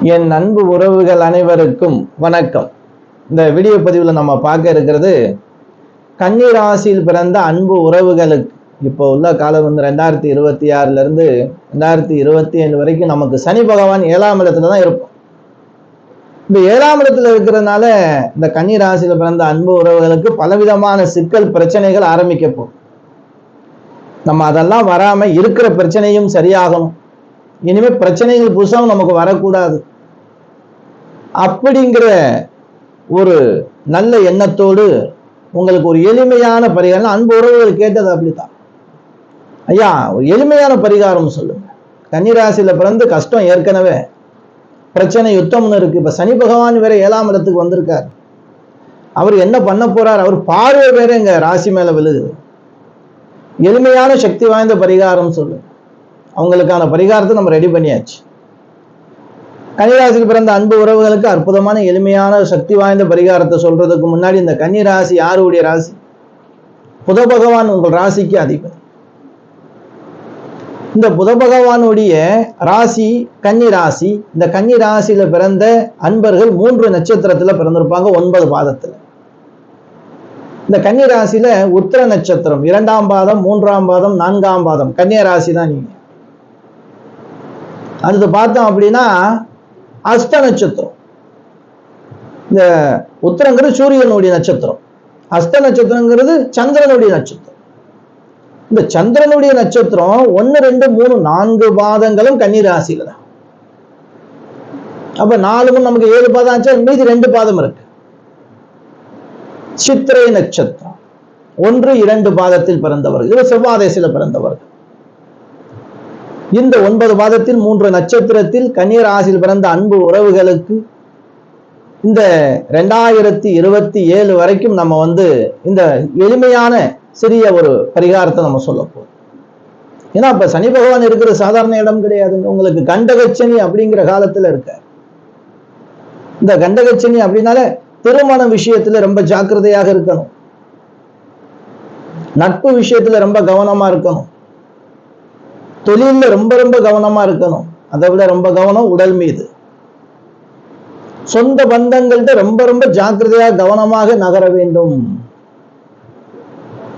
என் அன்பு உறவுகள் அனைவருக்கும் வணக்கம். இந்த வீடியோ பதிவில் நம்ம பார்க்க இருக்கிறது கன்னி ராசியில் பிறந்த அன்பு உறவுகளுக்கு இப்போ உள்ள காலம் 2026 2027 வரைக்கும் நமக்கு சனி பகவான் 7ஆம் இடத்துல தான் இருப்போம். இந்த 7ஆம் இடத்துல இருக்கிறதுனால இந்த கன்னி ராசியில் பிறந்த அன்பு உறவுகளுக்கு பலவிதமான சிக்கல் பிரச்சனைகள் ஆரம்பிக்க போகும். நம்ம அதெல்லாம் வராம இருக்கிற பிரச்சனையும் சரியாகணும். இனிமே பிரச்சனைகள் புதுசாக நமக்கு வரக்கூடாது அப்படிங்கிற ஒரு நல்ல எண்ணத்தோடு உங்களுக்கு ஒரு எளிமையான பரிகாரம் அன்பு உறவுகள் கேட்டது அப்படித்தான். ஐயா, ஒரு எளிமையான பரிகாரம் சொல்லுங்க. கன்னிராசியில பிறந்து கஷ்டம் ஏற்கனவே பிரச்சனை யுத்தம்னு இருக்கு. இப்ப சனி பகவான் வேற 7ஆம் இடத்துக்கு வந்திருக்கார். அவர் என்ன பண்ண போறார்? அவர் பார்வை வேற எங்க ராசி மேல விழுது. எளிமையான சக்தி வாய்ந்த பரிகாரம் சொல்லுங்க. அவங்களுக்கான பரிகாரத்தை நம்ம ரெடி பண்ணியாச்சு. கன்னிராசியில் பிறந்த அன்பு உறவுகளுக்கு அற்புதமான எளிமையான சக்தி வாய்ந்த பரிகாரத்தை சொல்றதுக்கு முன்னாடி, இந்த கன்னிராசி யாருடைய ராசி? புத பகவான் உங்கள் ராசிக்கு அதிபதி. இந்த புத பகவானுடைய ராசி கன்னி ராசி. இந்த கன்னி ராசியில பிறந்த அன்பர்கள் 3 நட்சத்திரத்துல பிறந்திருப்பாங்க, 9 பாதத்துல. இந்த கன்னி ராசியில உத்திர நட்சத்திரம் 2ஆம் பாதம், 3ஆம் பாதம், 4ஆம் பாதம் கன்னியா ராசி தான் நீங்க. அடுத்து பார்த்தோம் அப்படின்னா அஸ்த நட்சத்திரம். இந்த உத்திரங்கிறது சூரியனுடைய நட்சத்திரம், அஸ்த நட்சத்திரங்கிறது சந்திரனுடைய நட்சத்திரம். இந்த சந்திரனுடைய நட்சத்திரம் 1, 2, 3, 4 பாதங்களும் கன்னி ராசியில தான். அப்ப 4 நமக்கு 7 பாதம் ஆச்சா, மீதி 2 பாதம் இருக்கு. சித்திரை நட்சத்திரம் 1, 2 பாதத்தில் பிறந்தவர்கள், இது செவ்வாய் திசையில பிறந்தவர்கள். இந்த 9 பாதத்தில் 3 நட்சத்திரத்தில் கன்னியா ராசியில் பிறந்த அன்பு உறவுகளுக்கு இந்த 2027 வரைக்கும் நம்ம இந்த எளிமையான சிறிய ஒரு பரிகாரத்தை நம்ம சொல்ல போறோம். ஏன்னா இப்ப சனி பகவான் இருக்கிற சாதாரண இடம் கிடையாதுங்க. உங்களுக்கு கண்டகச்சனி அப்படிங்கிற காலத்துல இருக்க. இந்த கண்டகச்சனி அப்படின்னால திருமண விஷயத்துல ரொம்ப ஜாக்கிரதையாக இருக்கணும். நட்பு விஷயத்துல ரொம்ப கவனமா இருக்கணும். தொழில ரொம்ப ரொம்ப கவனமா இருக்கணும். அதை விட ரொம்ப கவனம் உடல் மீது. சொந்த பந்தங்கள்கிட்ட ரொம்ப ரொம்ப ஜாக்கிரதையாக கவனமாக நகர வேண்டும்.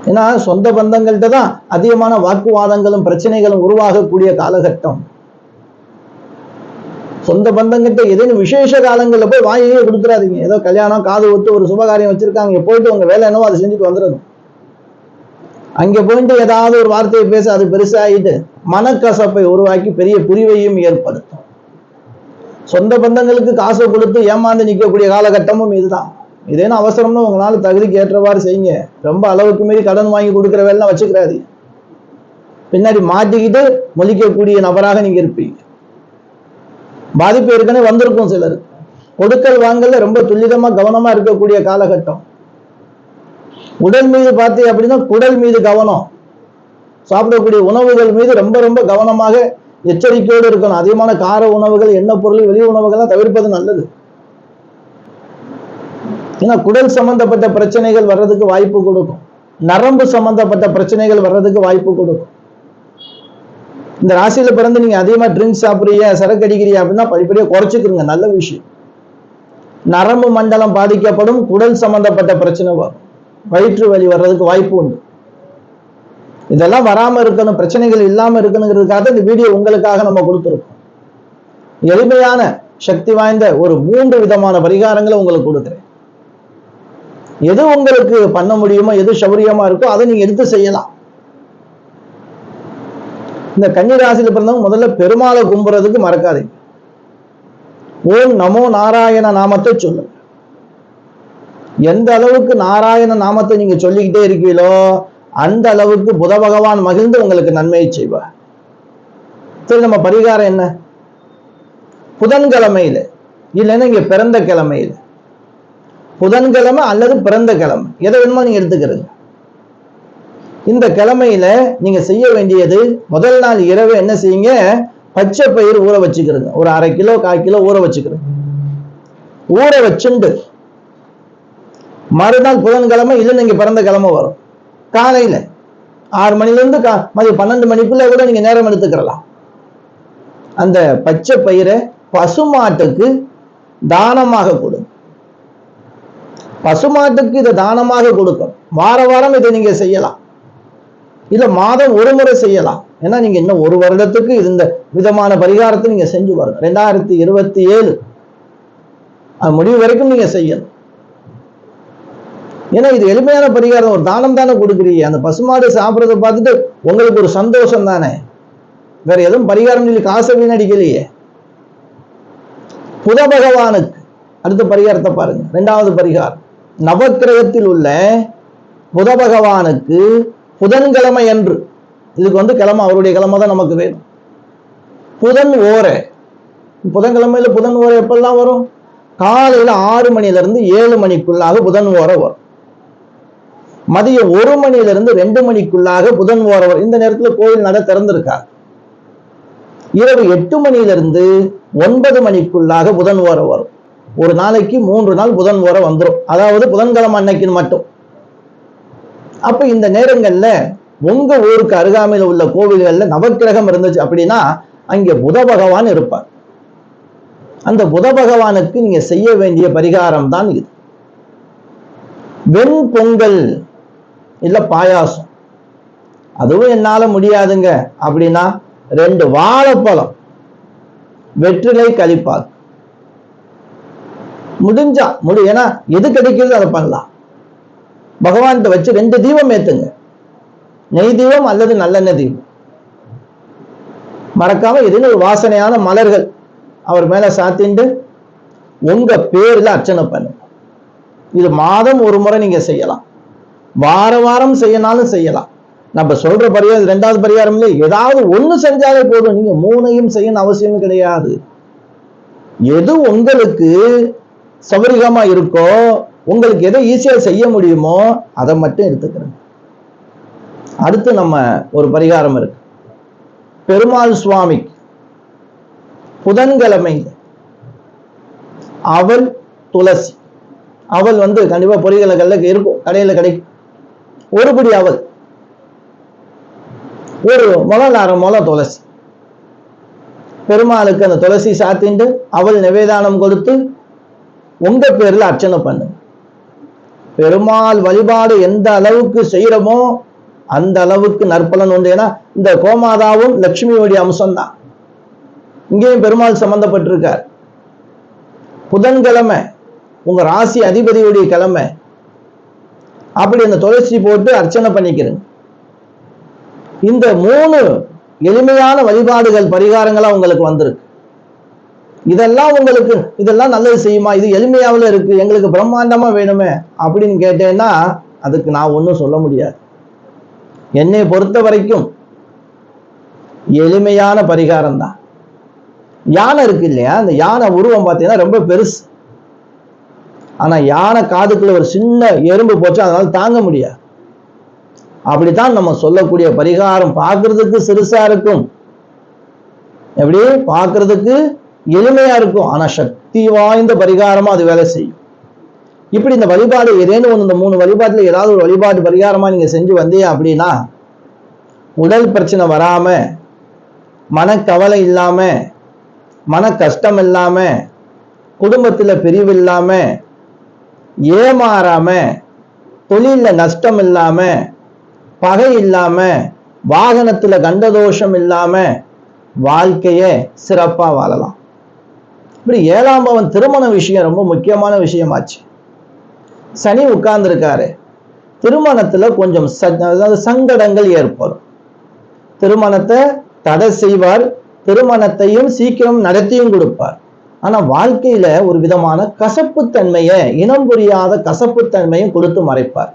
ஏன்னா சொந்த பந்தங்கள்கிட்ட தான் அதிகமான வாக்குவாதங்களும் பிரச்சனைகளும் உருவாகக்கூடிய காலகட்டம். சொந்த பந்தங்கிட்ட ஏதேனும் விசேஷ காலங்கள்ல போய் வாங்கியே கொடுத்துறாதீங்க. ஏதோ கல்யாணம், காது ஒத்து, ஒரு சுபகாரியம் வச்சிருக்காங்க, போயிட்டு உங்க வேலை என்னவோ அதை செஞ்சுட்டு வந்துடணும். அங்க போயிட்டு ஏதாவது ஒரு வார்த்தையை பேச அது பெருசாகிட்டு மனக்கசப்பை உருவாக்கி பெரிய புரிவையும் ஏற்படுத்தும். சொந்த பந்தங்களுக்கு காசை கொடுத்து ஏமாந்து நிற்கக்கூடிய காலகட்டமும் இதுதான். இதேன்னு அவசரம்னு உங்களால தகுதிக்கு ஏற்றவாறு செய்யுங்க. ரொம்ப அளவுக்கு மீறி கடன் வாங்கி கொடுக்குற வேலை வச்சுக்கிறாரு. பின்னாடி மாட்டிக்கிட்டு மொழிக்கக்கூடிய நபராக நீங்க இருப்பீங்க. பாதிப்பு ஏற்கனவே வந்திருக்கும் சிலர். கொடுக்கல் வாங்கல ரொம்ப துல்லிதமா கவனமா இருக்கக்கூடிய காலகட்டம். உடல் மீது பார்த்து அப்படின்னா குடல் மீது கவனம். சாப்பிடக்கூடிய உணவுகள் மீது ரொம்ப ரொம்ப கவனமாக எச்சரிக்கையோடு இருக்கணும். அதிகமான கார உணவுகள், எண்ணெய் பொருள், வெளி உணவுகள்லாம் தவிர்ப்பது நல்லது. ஏன்னா குடல் சம்பந்தப்பட்ட பிரச்சனைகள் வர்றதுக்கு வாய்ப்பு கொடுக்கும். நரம்பு சம்பந்தப்பட்ட பிரச்சனைகள் வர்றதுக்கு வாய்ப்பு கொடுக்கும். இந்த ராசியில பிறந்து நீங்க அதிகமா ட்ரிங்க்ஸ் சாப்பிடுறீங்க, சரக்கு அடிக்கிறீங்க அப்படின்னா படிப்படியா குறைச்சிக்கிறீங்க. நல்ல விஷயம். நரம்பு மண்டலம் பாதிக்கப்படும். குடல் சம்பந்தப்பட்ட பிரச்சனை வரும். வயிற்று வலி வர்றதுக்கு வாய்ப்பு உண்டு. இதெல்லாம் வராம இருக்கணும், பிரச்சனைகள் இல்லாம இருக்கணுங்கிறதுக்காக இந்த வீடியோ உங்களுக்காக நம்ம கொடுத்துருக்கோம். எளிமையான சக்தி வாய்ந்த ஒரு 3 விதமான பரிகாரங்களை உங்களுக்கு கொடுக்குறேன். எது உங்களுக்கு பண்ண முடியுமோ, எது சௌரியமா இருக்கோ அதை நீங்க எடுத்து செய்யலாம். இந்த கன்னி ராசியில பிறந்தவங்க முதல்ல பெருமாளை கும்புறதுக்கு மறக்காதீங்க. ஓம் நமோ நாராயண நாமத்தை சொல்லுங்க. எந்த அளவுக்கு நாராயண நாமத்தை நீங்க சொல்லிக்கிட்டே இருக்கீங்களோ அந்த அளவுக்கு புத பகவான் மகிழ்ந்து உங்களுக்கு நன்மையை செய்வார். சரி, நம்ம பரிகாரம் என்ன? புதன்கிழமையில இல்லைன்னா இங்க பிறந்த கிழமையில, புதன்கிழமை அல்லது பிறந்த கிழமை எதை வேணுமோ நீங்க எடுத்துக்கிறீங்க. இந்த கிழமையில நீங்க செய்ய வேண்டியது, முதல் நாள் இரவு என்ன செய்யுங்க, பச்சை பயிர் ஊற வச்சுக்கிறீங்க. ஒரு 1/2 கிலோ 1/4 கிலோ ஊற வச்சுக்கிறீங்க. ஊற வச்சுண்டு மறுநாள் புதன்கிழமை இல்லை நீங்க பிறந்த கிழமை வரும் காலையில 6 மணிலிருந்து மதியம் 12 மணிக்குள்ள கூட நீங்க நேரம் எடுத்துக்கிறலாம். அந்த பச்சை பயிரை பசுமாட்டுக்கு தானமாக கொடுங்க. பசுமாட்டுக்கு இதை தானமாக கொடுக்கணும். வார வாரம் இதை நீங்க செய்யலாம், இல்ல மாதம் ஒரு முறை செய்யலாம். ஏன்னா நீங்க இன்னும் ஒரு வருடத்துக்கு இந்த விதமான பரிகாரத்தை நீங்க செஞ்சு வரணும். 2027 அது முடிவு வரைக்கும் நீங்க செய்யணும். ஏன்னா இது எளிமையான பரிகாரம், ஒரு தானம் தானே கொடுக்குறீங்க. அந்த பசுமாடு சாப்பிட்றத பார்த்துட்டு உங்களுக்கு ஒரு சந்தோஷம் தானே, வேற எதுவும் பரிகாரம் சொல்லி காசை வீணடிக்கலையே. புத பகவானுக்கு அடுத்த பரிகாரத்தை பாருங்க. 2வது பரிகாரம், நவக்கிரகத்தில் உள்ள புத பகவானுக்கு புதன்கிழமை அன்று, இதுக்கு கிழமை அவருடைய கிழமை தான் நமக்கு வேணும். புதன் ஓரை, புதன்கிழமையில புதன் ஓரை எப்பெல்லாம் வரும்? காலையில 6 மணிலிருந்து 7 மணிக்குள்ளாக புதன் ஓரை வரும். மதியம் 1 மணிலிருந்து 2 மணிக்குள்ளாக புதன் ஓரை வரும். இந்த நேரத்தில் கோயில் நட திறந்திருக்காங்க. இரவு 8 மணிலிருந்து 9 மணிக்குள்ளாக புதன் ஓரை வரும். ஒரு நாளைக்கு 3 நாள் புதன் ஓரை வந்துடும், அதாவது புதன்கிழமை அன்னைக்கு மட்டும். அப்ப இந்த நேரங்கள்ல உங்க ஊருக்கு அருகாமையில் உள்ள கோவில்கள்ல நவக்கிரகம் இருந்துச்சு அப்படின்னா அங்கே புத பகவான் இருப்பார். அந்த புத பகவானுக்கு நீங்க செய்ய வேண்டிய பரிகாரம் தான் இது. வெண் பொங்கல் இல்ல பாயாசம், அதுவும் என்னால முடியாதுங்க அப்படின்னா 2 வாழைப்பழம், வெற்றிலை, களிப்பாக்கு முடிஞ்சா ஏன்னா எது கிடைக்கிறது அதை பண்ணலாம். பகவான்கிட்ட வச்சு 2 தீபம் ஏத்துங்க, நெய் தீபம் அல்லது நல்லெண்ணெய் தீபம். மறக்காம எதுன்னு ஒரு வாசனையான மலர்கள் அவர் மேல சாத்திண்டு உங்க பேர்ல அர்ச்சனை பண்ணுங்க. இது மாதம் ஒரு முறை நீங்க செய்யலாம், வார வாரம் செய்யனாலும் செய்யலாம். நம்ம சொல்ற பரிகாரம் 2வது பரிகாரம் இல்லை, ஏதாவது ஒண்ணு செஞ்சாலே போதும். நீங்க 3ஐயும் செய்யணும் அவசியம் கிடையாது. எது உங்களுக்கு சௌகரியமா இருக்கோ, உங்களுக்கு எதை ஈஸியா செய்ய முடியுமோ அதை மட்டும் எடுத்துக்கிறேன். அடுத்து நம்ம ஒரு பரிகாரம் இருக்கு. பெருமாள் சுவாமிக்கு புதன்கிழமை அவல், துளசி. அவல் கண்டிப்பா பொறிகள இருக்கும், கடையில கிடைக்கும். ஒரு பிடி அவல், ஒரு முளம், 1/2 முளம் துளசி. பெருமாளுக்கு அந்த துளசி சாத்திண்டு அவல் நிவேதானம் கொடுத்து உங்க பேர்ல அர்ச்சனை பண்ணுங்க. பெருமாள் வழிபாடு எந்த அளவுக்கு செய்யறோமோ அந்த அளவுக்கு நற்பலன் உண்டு. ஏன்னா இந்த கோமாதாவும் லட்சுமியுடைய அம்சம்தான், இங்கேயும் பெருமாள் சம்பந்தப்பட்டிருக்கார். புதன்கிழமை உங்க ராசி அதிபதியுடைய கிழமை, அப்படி அந்த துளசி போட்டு அர்ச்சனை பண்ணிக்கிறேன். இந்த 3 எளிமையான வழிபாடுகள் பரிகாரங்களா உங்களுக்கு வந்திருக்கு. இதெல்லாம் நல்லது செய்யுமா, இது எளிமையாவில் இருக்கு, எங்களுக்கு பிரம்மாண்டமா வேணுமே அப்படின்னு கேட்டேன்னா அதுக்கு நான் ஒன்றும் சொல்ல முடியாது. என்னை பொறுத்த வரைக்கும் எளிமையான பரிகாரம் தான். யானை இருக்கு இல்லையா, அந்த யானை உருவம் பார்த்தீங்கன்னா ரொம்ப பெருசு. ஆனா யானை காதுக்குள்ள ஒரு சின்ன எறும்பு போச்சு, அதனால தாங்க முடியாது. அப்படித்தான் நம்ம சொல்லக்கூடிய பரிகாரம் பார்க்கறதுக்கு சிறுசா இருக்கும், எப்படி பார்க்கறதுக்கு எளிமையா இருக்கும், ஆனா சக்தி வாய்ந்த பரிகாரமா அது வேலை செய்யும். இப்படி இந்த வழிபாடு ஏதேனும் ஒன்று, இந்த 3 வழிபாட்டுல ஏதாவது ஒரு வழிபாடு பரிகாரமா நீங்க செஞ்சு வந்தீங்க அப்படின்னா உடல் பிரச்சனை வராம, மனக்கவலை இல்லாம, மன கஷ்டம் இல்லாம, குடும்பத்துல பிரிவு இல்லாம, ஏமாறாம, தொழில நஷ்டம் இல்லாம, பகை இல்லாம, வாகனத்துல கண்டதோஷம் இல்லாம வாழ்க்கைய சிறப்பா வாழலாம். இப்படி 7ஆம் பவன் திருமண விஷயம் ரொம்ப முக்கியமான விஷயமாச்சு. சனி உட்கார்ந்து இருக்காரு, திருமணத்துல கொஞ்சம் சங்கடங்கள் ஏற்படும். திருமணத்தை தடை செய்வார், திருமணத்தையும் சீக்கிரம் நடத்தியும் கொடுப்பார். ஆனா வாழ்க்கையில ஒரு விதமான கசப்புத்தன்மையை, இனம் புரியாத கசப்புத்தன்மையும் கொடுத்து மறைப்பார்.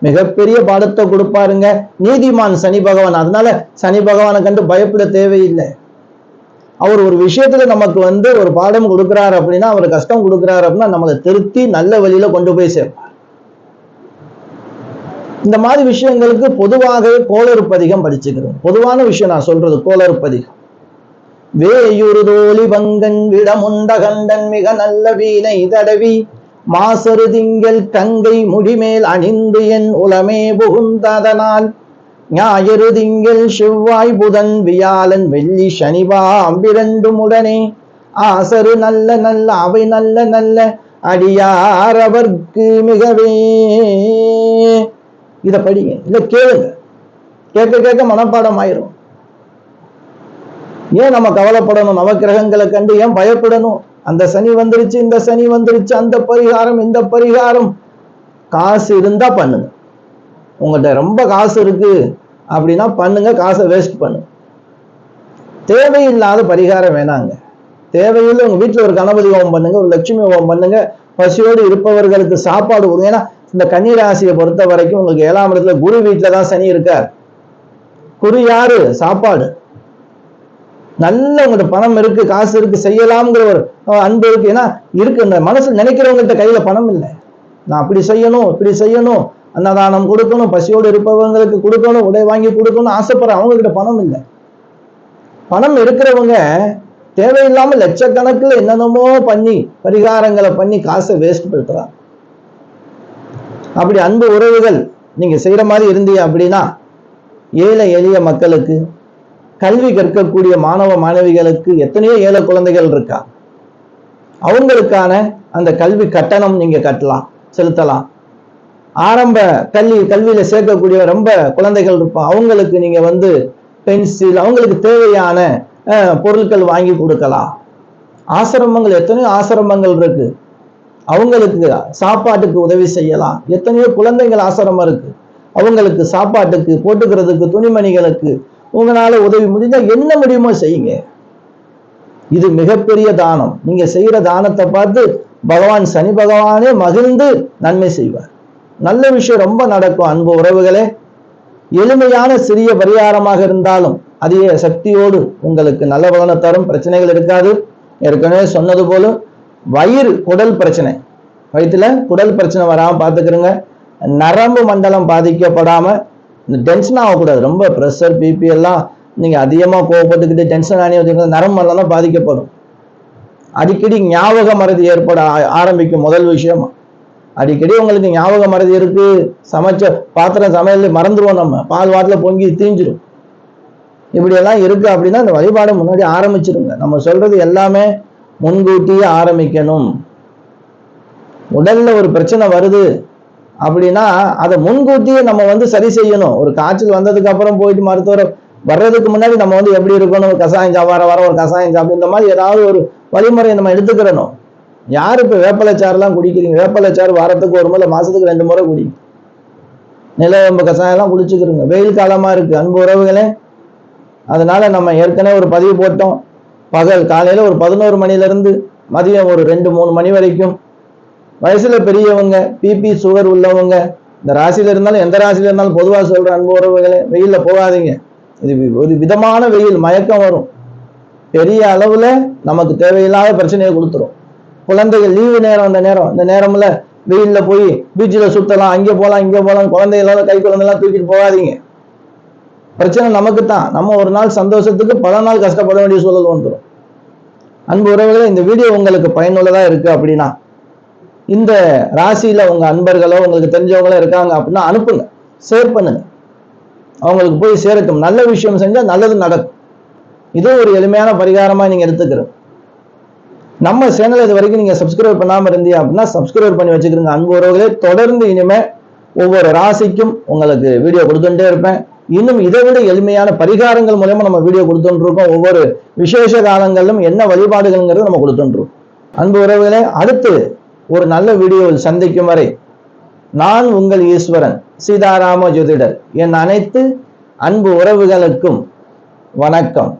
மிகப்பெரிய பாடத்தை கொடுப்பாருங்க நீதிமான் சனி பகவான். அதனால சனி பகவானை கண்டு பயப்பட தேவையில்லை. அவர் ஒரு விஷயத்துல நமக்கு ஒரு பாடம் கொடுக்கிறார் அப்படின்னா, அவர் கஷ்டம் கொடுக்கிறார் அப்படின்னா நம்மளை திருத்தி நல்ல வழியில கொண்டு போய் சேர்ப்பார். இந்த மாதிரி விஷயங்களுக்கு பொதுவாகவே கோளறுப்பதிகம் படிச்சுக்கிறோம். பொதுவான விஷயம் நான் சொல்றது கோளறுப்பதிகம். வேயுறு தோழி பங்கன் விடமுண்ட கண்டன் மிக நல்ல வீணை தடவி மாசரு திங்கள் கங்கை முடிமேல் அணிந்து என் உலமே புகுந்ததனால் ஞாயிறு திங்கள் செவ்வாய் புதன் வியாழன் வெள்ளி சனிவாம் 2 உடனே ஆசரு நல்ல நல்ல அவை நல்ல நல்ல அடியார் அவர்க்கு மிகவே. இத படிங்க, இல்ல கேளுங்க, கேட்க கேட்க மனப்பாடம் ஆயிரும். ஏன் நம்ம கவலைப்படணும்? நவக்கிரகங்களை கண்டு ஏன் பயப்படணும்? அந்த சனி வந்துருச்சு, இந்த சனி வந்துருச்சு, அந்த பரிகாரம் இந்த பரிகாரம். காசு இருந்தா பண்ணுங்க. உங்கள்கிட்ட ரொம்ப காசு இருக்கு அப்படின்னா பண்ணுங்க, காசை வேஸ்ட் பண்ணுங்க. தேவையில்லாத பரிகாரம் வேணாங்க. தேவையில்லை. உங்க வீட்டுல ஒரு கணபதி ஹோமம் பண்ணுங்க, ஒரு லட்சுமி ஹோமம் பண்ணுங்க, பசியோடு இருப்பவர்களுக்கு சாப்பாடு கொடுங்க. ஏன்னா இந்த கன்னிராசியை பொறுத்த வரைக்கும் உங்களுக்கு 7ஆம் இடத்துல குரு வீட்டுல தான் சனி இருக்கார். குரு யாரு? சாப்பாடு. நல்ல உங்கள்ட்ட பணம் இருக்கு, காசு இருக்கு, செய்யலாம்ங்கிற ஒரு அன்பு இருக்கு. ஏன்னா இருக்கு, இந்த மனசு நினைக்கிறவங்கள்ட்ட கையில பணம் இல்லை. நான் அப்படி செய்யணும், இப்படி செய்யணும், அன்னதானம் கொடுக்கணும், பசியோடு இருப்பவங்களுக்கு கொடுக்கணும், உடை வாங்கி கொடுக்கணும் ஆசைப்படுற அவங்க கிட்ட பணம் இல்லை. பணம் இருக்கிறவங்க தேவையில்லாம லட்சக்கணக்கில் என்னென்னமோ பண்ணி பரிகாரங்களை பண்ணி காசை வேஸ்ட் படுத்துறாங்க. அப்படி அன்பு உறவுகள் நீங்க செய்யற மாதிரி இருந்தீங்க அப்படின்னா ஏழை எளிய மக்களுக்கு, கல்வி கற்கக்கூடிய மாணவ மாணவிகளுக்கு எத்தனையோ ஏழை குழந்தைகள் இருக்கா, அவங்களுக்கான அந்த கல்வி கட்டணம் நீங்க கட்டலாம், செலுத்தலாம். ஆரம்ப கல்வியில சேர்க்கக்கூடிய ரொம்ப குழந்தைகள் இருப்பான், அவங்களுக்கு நீங்க பென்சில், அவங்களுக்கு தேவையான பொருட்கள் வாங்கி கொடுக்கலாம். ஆசிரமங்கள், எத்தனையோ ஆசிரமங்கள் இருக்கு, அவங்களுக்கு சாப்பாட்டுக்கு உதவி செய்யலாம். எத்தனையோ குழந்தைகள் ஆசிரமம் இருக்கு, அவங்களுக்கு சாப்பாட்டுக்கு, போட்டுக்கிறதுக்கு, துணிமணிகளுக்கு உங்களால உதவி முடிஞ்சா என்ன முடியுமோ செய்யுங்க. இது மிகப்பெரிய தானம். நீங்க செய்யற தானத்தை பார்த்து பகவான் சனி பகவானே மகிழ்ந்து நன்மை செய்வார். நல்ல விஷயம் ரொம்ப நடக்கும். அன்பு உறவுகளே, எளிமையான சிறிய பரிகாரமாக இருந்தாலும் அதிக சக்தியோடு உங்களுக்கு நல்ல பலனை தரும். பிரச்சனைகள் இருக்காது. ஏற்கனவே சொன்னது போல வயிறு, குடல் பிரச்சனை, வயிற்றுல குடல் பிரச்சனை வராம பார்த்துக்கிறங்க. நரம்பு மண்டலம் பாதிக்கப்படாம, இந்த டென்ஷன் ஆகக்கூடாது. ரொம்ப ப்ரெஷர், பிபி எல்லாம் நீங்க அதிகமா கோவப்பட்டுக்கிட்டு டென்ஷன் ஆனி வச்சுருக்க நரம்பு மண்டலம் பாதிக்கப்படும். அடிக்கடி ஞாபக மறதி ஏற்பட ஆரம்பிக்கும். முதல் விஷயமா, அடிக்கடி உங்களுக்கு ஞாபக மறதி இருக்கு, சமைச்ச பாத்திரம் சமையல் மறந்துடுவோம், நம்ம பால் வாட்டில் பொங்கி தீஞ்சிடும், இப்படி எல்லாம் இருக்கு அப்படின்னா இந்த வழிபாடு முன்னாடி ஆரம்பிச்சிருங்க. நம்ம சொல்றது எல்லாமே முன்கூட்டியே ஆரம்பிக்கணும். உடல்ல ஒரு பிரச்சனை வருது அப்படின்னா அதை முன்கூட்டியே நம்ம சரி செய்யணும். ஒரு காய்ச்சல் வந்ததுக்கு அப்புறம் போயிட்டு மருத்துவரை வர்றதுக்கு முன்னாடி நம்ம எப்படி இருக்கணும், கசாயம் சாப்பார வர ஒரு கசாயம் சாப்பிடு, இந்த மாதிரி ஏதாவது ஒரு வழிமுறையை நம்ம எடுத்துக்கிறணும். யாரு இப்ப வேப்பலைச்சாறுலாம் குடிக்கிறீங்க? வேப்பலைச்சாறு வாரத்துக்கு ஒரு முறை, மாசத்துக்கு 2 முறை குடி. நிலவேம்பு கசாயம் எல்லாம் குடிச்சுக்கிறோங்க. வெயில் காலமா இருக்கு அன்பு உறவுகளே. அதனால நம்ம ஏற்கனவே ஒரு பதிவு போட்டோம். பகல் காலையில ஒரு 11 மணிலிருந்து மதியம் ஒரு 2-3 மணி வரைக்கும் வயசுல பெரியவங்க, பிபி சுகர் உள்ளவங்க, இந்த ராசியில இருந்தாலும் எந்த ராசியில இருந்தாலும் பொதுவாக சொல்ற அன்பு உறவுகளே, வெயில்ல போகாதீங்க. இது ஒரு விதமான வெயில், மயக்கம் வரும். பெரிய அளவுல நமக்கு தேவையில்லாத பிரச்சனையை கொடுத்துரும். குழந்தைகள் லீவு நேரம், இந்த நேரம்ல வெயில்ல போய் பீச்சில் சுத்தலாம், அங்கே போகலாம் இங்கே போகலாம், குழந்தைகளோட கை குழந்தைலாம் தூக்கிட்டு போகாதீங்க. பிரச்சனை நமக்கு தான். நம்ம ஒரு நாள் சந்தோஷத்துக்கு பல நாள் கஷ்டப்பட வேண்டிய சூழல் வந்துடும். அன்பு உறவுகளே, இந்த வீடியோ உங்களுக்கு பயனுள்ளதா இருக்கு அப்படின்னா, இந்த ராசியில உங்க அன்பர்களோ உங்களுக்கு தெரிஞ்சவங்களோ இருக்காங்க அப்படின்னா அனுப்புங்க, ஷேர் பண்ணுங்க, அவங்களுக்கு போய் சேரட்டும். நல்ல விஷயம் செஞ்சா நல்லது நடக்கும். இது ஒரு எளிமையான பரிகாரமா நீங்க எடுத்துக்கிறோம். நம்ம சேனல் இது வரைக்கும் நீங்க சப்ஸ்கிரைப் பண்ணாம இருந்தீங்க அப்படின்னா சப்ஸ்கிரைப் பண்ணி வச்சுக்கிறீங்க. அன்பு உறவுகளே, தொடர்ந்து இனிமே ஒவ்வொரு ராசிக்கும் உங்களுக்கு வீடியோ கொடுத்துட்டே இருப்பேன். இன்னும் இதை விட எளிமையான பரிகாரங்கள் மூலமா நம்ம வீடியோ கொடுத்துட்டு இருக்கோம். ஒவ்வொரு விசேஷ காலங்களிலும் என்ன வழிபாடுகள்ங்கிறது நம்ம கொடுத்துட்டு இருக்கோம். அன்பு உறவுகளே, அடுத்து ஒரு நல்ல வீடியோவில் சந்திக்கும் வரை நான் உங்கள் ஈஸ்வரன் சீதாராம ஜோதிடர். என் அனைத்து அன்பு உறவுகளுக்கும் வணக்கம்.